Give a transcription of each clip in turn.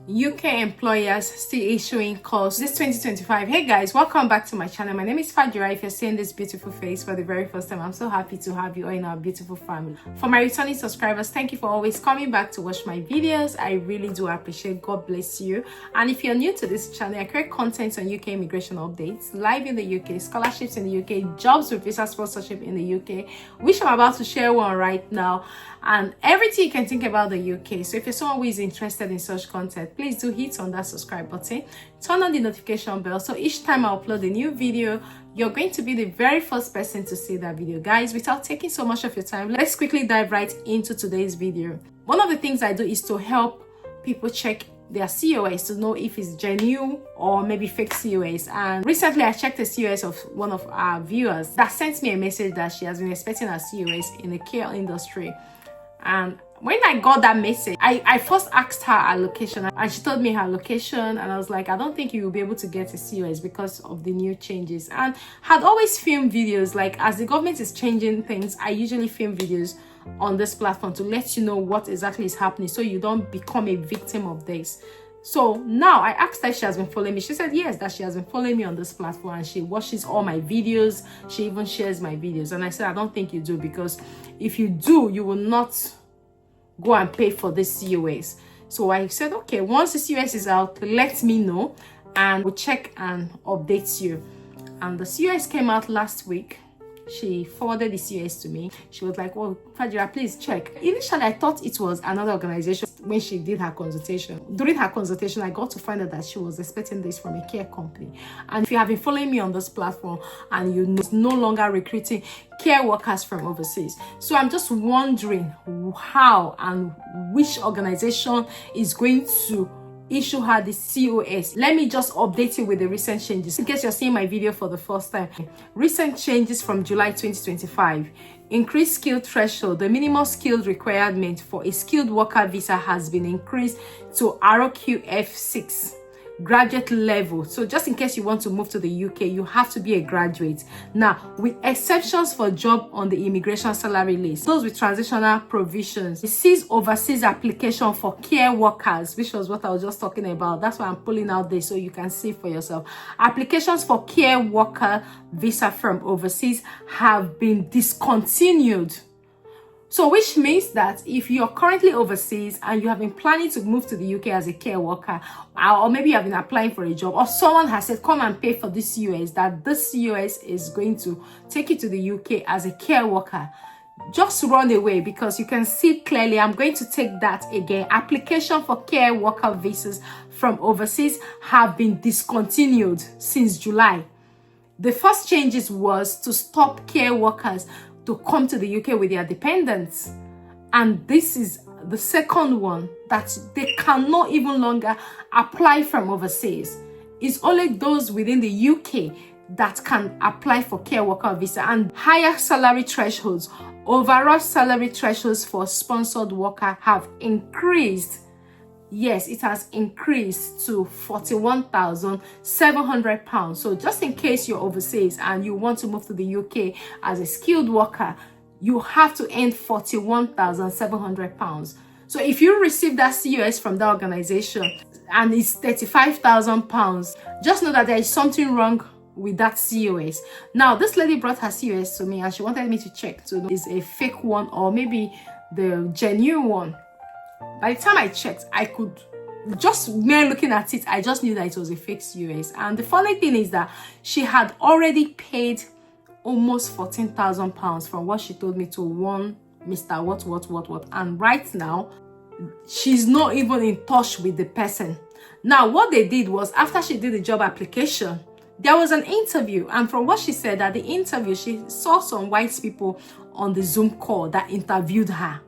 UK employers still issuing calls this 2025. Hey guys, welcome back to my channel. My name is Fajira. If you're seeing this beautiful face for the very first time, I'm so happy to have you all in our beautiful family. For my returning subscribers, thank you for always coming back to watch my videos. I really do appreciate. God bless you. And if you're new to this channel, I create content on UK immigration updates, live in the UK, scholarships in the UK, jobs with visa sponsorship in the UK, which I'm about to share one right now, and everything you can think about the UK. So if you're someone who is interested in such content, please do hit on that subscribe button, turn on the notification bell, so each time I upload a new video, you're going to be the very first person to see that video. Guys, without taking so much of your time, let's quickly dive right into today's video. One of the things I do is to help people check their COS to know if it's genuine or maybe fake COS. And recently I checked the COS of one of our viewers that sent me a message that she has been expecting a COS in the care industry. And when I got that message, I first asked her location, and she told me her location, and I was like, I don't think you will be able to get a COS because of the new changes. And had always filmed videos, like as the government is changing things, I usually film videos on this platform to let you know what exactly is happening, so you don't become a victim of this. So now I asked her if she has been following me. She said yes, that she has been following me on this platform, and she watches all my videos. She even shares my videos. And I said, I don't think you do, because if you do, you will not go and pay for this COS. So I said, okay, once the COS is out, let me know and we'll check and update you. And the COS came out last week. She forwarded the COS to me. She was like, oh, Fajira, please check. Initially, I thought it was another organization when she did her consultation. During her consultation, I got to find out that she was expecting this from a care company. And if you have been following me on this platform and you know, it's no longer recruiting care workers from overseas. So I'm just wondering how and which organization is going to issue her the COS. Let me just update you with the recent changes in case you're seeing my video for the first time. Recent changes from July 2025. Increased skilled threshold. The minimum skilled requirement for a skilled worker visa has been increased to RQF6 graduate level. So just in case you want to move to the UK, you have to be a graduate. Now, with exceptions for job on the immigration salary list, those with transitional provisions, it sees overseas application for care workers, which was what I was just talking about. That's why I'm pulling out this so you can see for yourself. Applications for care worker visa from overseas have been discontinued. So which means that if you're currently overseas and you have been planning to move to the UK as a care worker, or maybe you have been applying for a job, or someone has said, come and pay for this COS, that this COS is going to take you to the UK as a care worker, just run away, because you can see clearly, I'm going to take that again. Application for care worker visas from overseas have been discontinued since July. The first changes was to stop care workers to come to the UK with their dependents, and this is the second one, that they cannot even longer apply from overseas. It's only those within the UK that can apply for care worker visa. And higher salary thresholds, overall salary thresholds for sponsored worker have increased. Yes, it has increased to £41,700. So just in case you're overseas and you want to move to the UK as a skilled worker, you have to earn £41,700. So if you receive that COS from that organization and it's £35,000, just know that there is something wrong with that COS. Now, this lady brought her COS to me and she wanted me to check to know is a fake one or maybe the genuine one. By the time I checked, I could just mere looking at it, I just knew that it was a fake COS. And the funny thing is that she had already paid almost £14,000 from what she told me to one Mr. What. And right now, she's not even in touch with the person. Now, what they did was, after she did the job application, there was an interview. And from what she said, at the interview, she saw some white people on the Zoom call that interviewed her.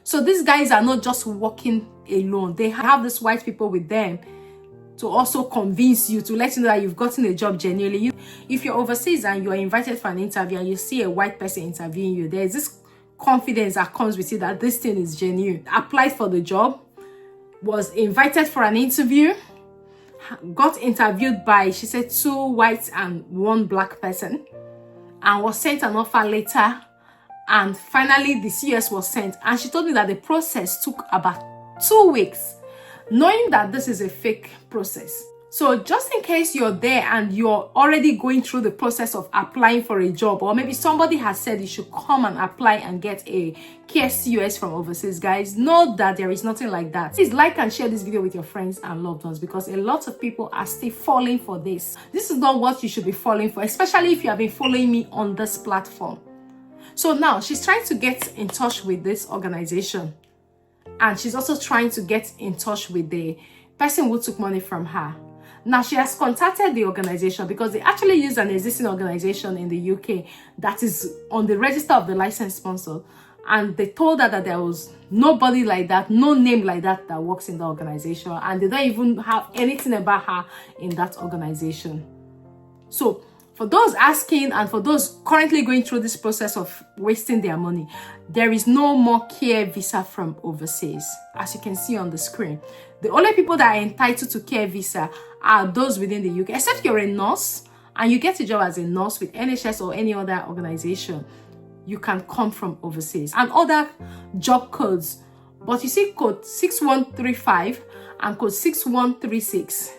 So these guys are not just working alone. They have these white people with them to also convince you, to let you know that you've gotten a job genuinely. If you're overseas and you're invited for an interview and you see a white person interviewing you, there's this confidence that comes with it that this thing is genuine. Applied for the job, was invited for an interview, got interviewed by, she said, 2 white and 1 black person, and was sent an offer letter. And finally, the COS was sent. And she told me that the process took about 2 weeks. knowing that this is a fake process. So just in case you're there and you're already going through the process of applying for a job, or maybe somebody has said you should come and apply and get a COS from overseas, guys, know that there is nothing like that. Please like and share this video with your friends and loved ones, because a lot of people are still falling for this. This is not what you should be falling for, especially if you have been following me on this platform. So now she's trying to get in touch with this organization, and she's also trying to get in touch with the person who took money from her. Now, she has contacted the organization because they actually use an existing organization in the UK that is on the register of the licensed sponsor. And they told her that there was nobody like that, no name like that works in the organization. And they don't even have anything about her in that organization. So, for those asking and for those currently going through this process of wasting their money, there is no more care visa from overseas, as you can see on the screen. The only people that are entitled to care visa are those within the UK, except you're a nurse and you get a job as a nurse with NHS or any other organization. You can come from overseas and other job codes. But you see code 6135 and code 6136,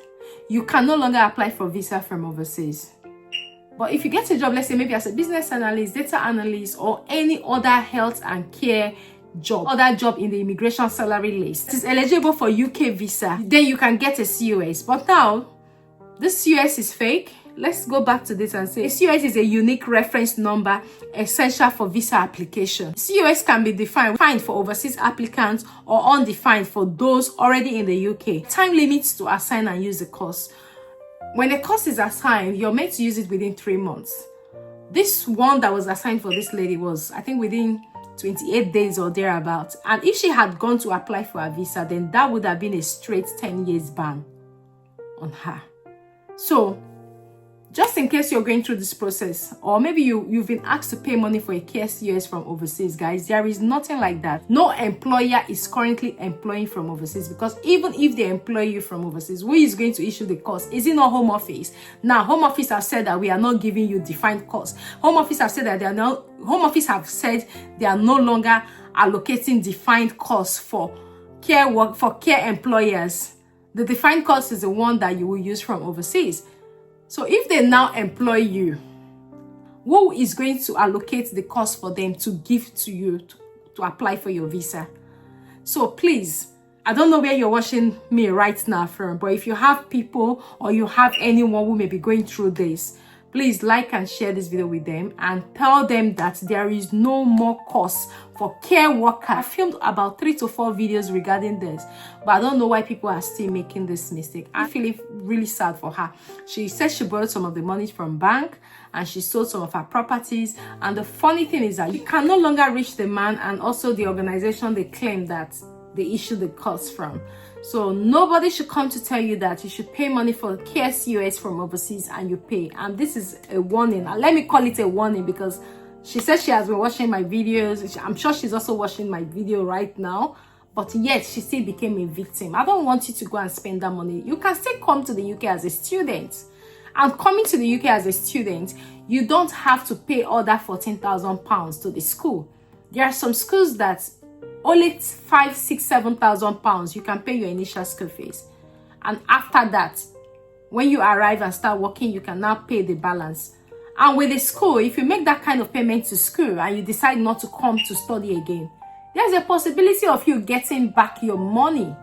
you can no longer apply for visa from overseas. But if you get a job, let's say maybe as a business analyst, data analyst, or any other health and care job, other job in the immigration salary list, is eligible for UK visa, then you can get a COS. But now, this COS is fake. Let's go back to this and say a COS is a unique reference number essential for visa application. COS can be defined for overseas applicants or undefined for those already in the UK. Time limits to assign and use the course. When a course is assigned, you're meant to use it within 3 months. This one that was assigned for this lady was, I think, within 28 days or thereabouts. And if she had gone to apply for a visa, then that would have been a straight 10 years ban on her. So, just in case you're going through this process, or maybe you've been asked to pay money for a COS from overseas, guys, there is nothing like that. No employer is currently employing from overseas, because even if they employ you from overseas, who is going to issue the course? Is it not Home Office? Now, Home Office have said that we are not giving you defined course. Home Office have said that Home Office have said they are no longer allocating defined course for care work for care employers. The defined course is the one that you will use from overseas. So if they now employ you, who is going to allocate the cost for them to give to you to apply for your visa? So please, I don't know where you're watching me right now from, but if you have people or you have anyone who may be going through this, please like and share this video with them and tell them that there is no more cost for care workers. I filmed about 3 to 4 videos regarding this, but I don't know why people are still making this mistake. I'm feeling really sad for her. She said she borrowed some of the money from bank and she sold some of her properties. And the funny thing is that you can no longer reach the man and also the organization they claim that they issued the cost from. So nobody should come to tell you that you should pay money for COS from overseas and you pay. And this is a warning. Let me call it a warning, because she says she has been watching my videos. I'm sure she's also watching my video right now, but yet she still became a victim. I don't want you to go and spend that money. You can still come to the UK as a student. And coming to the UK as a student, you don't have to pay all that £14,000 to the school. There are some schools that only 5,000, 6,000, 7,000 pounds you can pay your initial school fees, and after that, when you arrive and start working, you can now pay the balance. And with the school, if you make that kind of payment to school and you decide not to come to study again, there's a possibility of you getting back your money.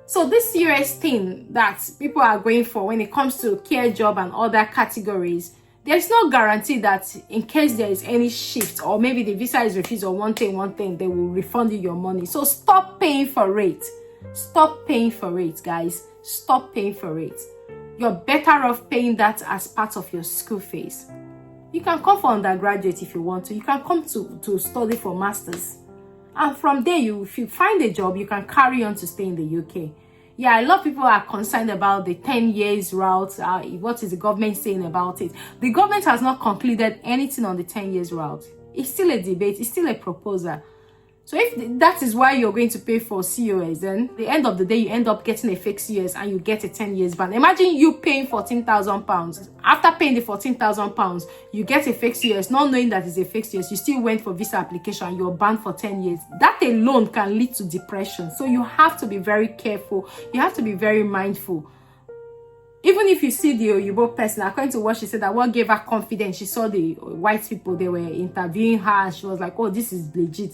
So this US thing that people are going for when it comes to care job and other categories, there's no guarantee that in case there is any shift or maybe the visa is refused or one thing, they will refund you your money. So stop paying for it. Stop paying for it, guys. Stop paying for it. You're better off paying that as part of your school fees. You can come for undergraduate if you want to. You can come to study for masters. And from there, if you find a job, you can carry on to stay in the UK. Yeah, a lot of people are concerned about the 10 years route. What is the government saying about it? The government has not concluded anything on the 10 years route. It's still a debate. It's still a proposal. So if that is why you're going to pay for COS, then at the end of the day, you end up getting a fake COS and you get a 10 years ban. Imagine you paying £14,000. After paying the £14,000, you get a fake COS, not knowing that it's a fake COS. You still went for visa application, you're banned for 10 years. That alone can lead to depression. So you have to be very careful. You have to be very mindful. Even if you see the Oyibo person, according to what she said, that what gave her confidence, she saw the white people, they were interviewing her, and she was like, oh, this is legit.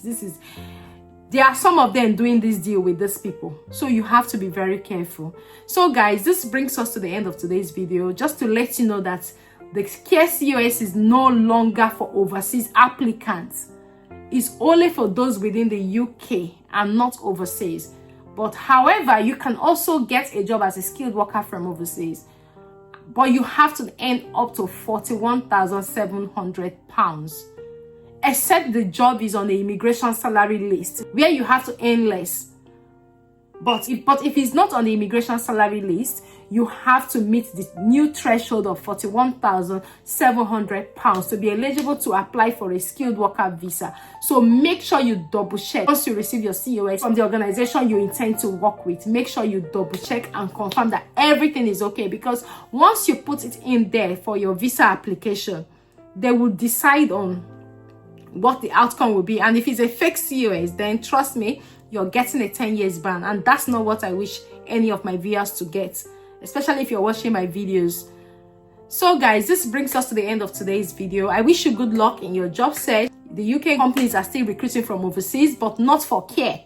There are some of them doing this deal with these people. So you have to be very careful. So guys, this brings us to the end of today's video. Just to let you know that the COS is no longer for overseas applicants. It's only for those within the UK and not overseas. But however, you can also get a job as a skilled worker from overseas. But you have to earn up to £41,700. Except the job is on the immigration salary list, where you have to earn less. But if it's not on the immigration salary list, you have to meet the new threshold of £41,700 to be eligible to apply for a skilled worker visa. So make sure you double check once you receive your COS from the organization you intend to work with. Make sure you double check and confirm that everything is okay, because once you put it in there for your visa application, they will decide on what the outcome will be. And if it's a fake COS, then trust me, you're getting a 10 years ban, and that's not what I wish any of my viewers to get, especially if you're watching my videos. So guys, this brings us to the end of today's video. I wish you good luck in your job search. The UK companies are still recruiting from overseas, but not for care.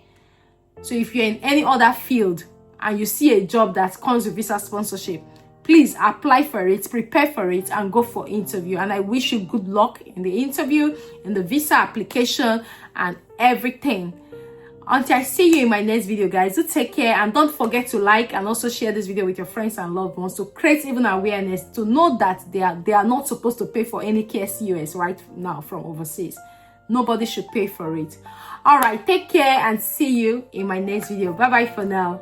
So if you're in any other field and you see a job that comes with visa sponsorship, please apply for it, prepare for it, and go for interview. And I wish you good luck in the interview, in the visa application, and everything. Until I see you in my next video, guys, do take care, and don't forget to like and also share this video with your friends and loved ones to create even awareness to know that they are not supposed to pay for any COS right now from overseas. Nobody should pay for it. All right, take care and see you in my next video. Bye bye for now.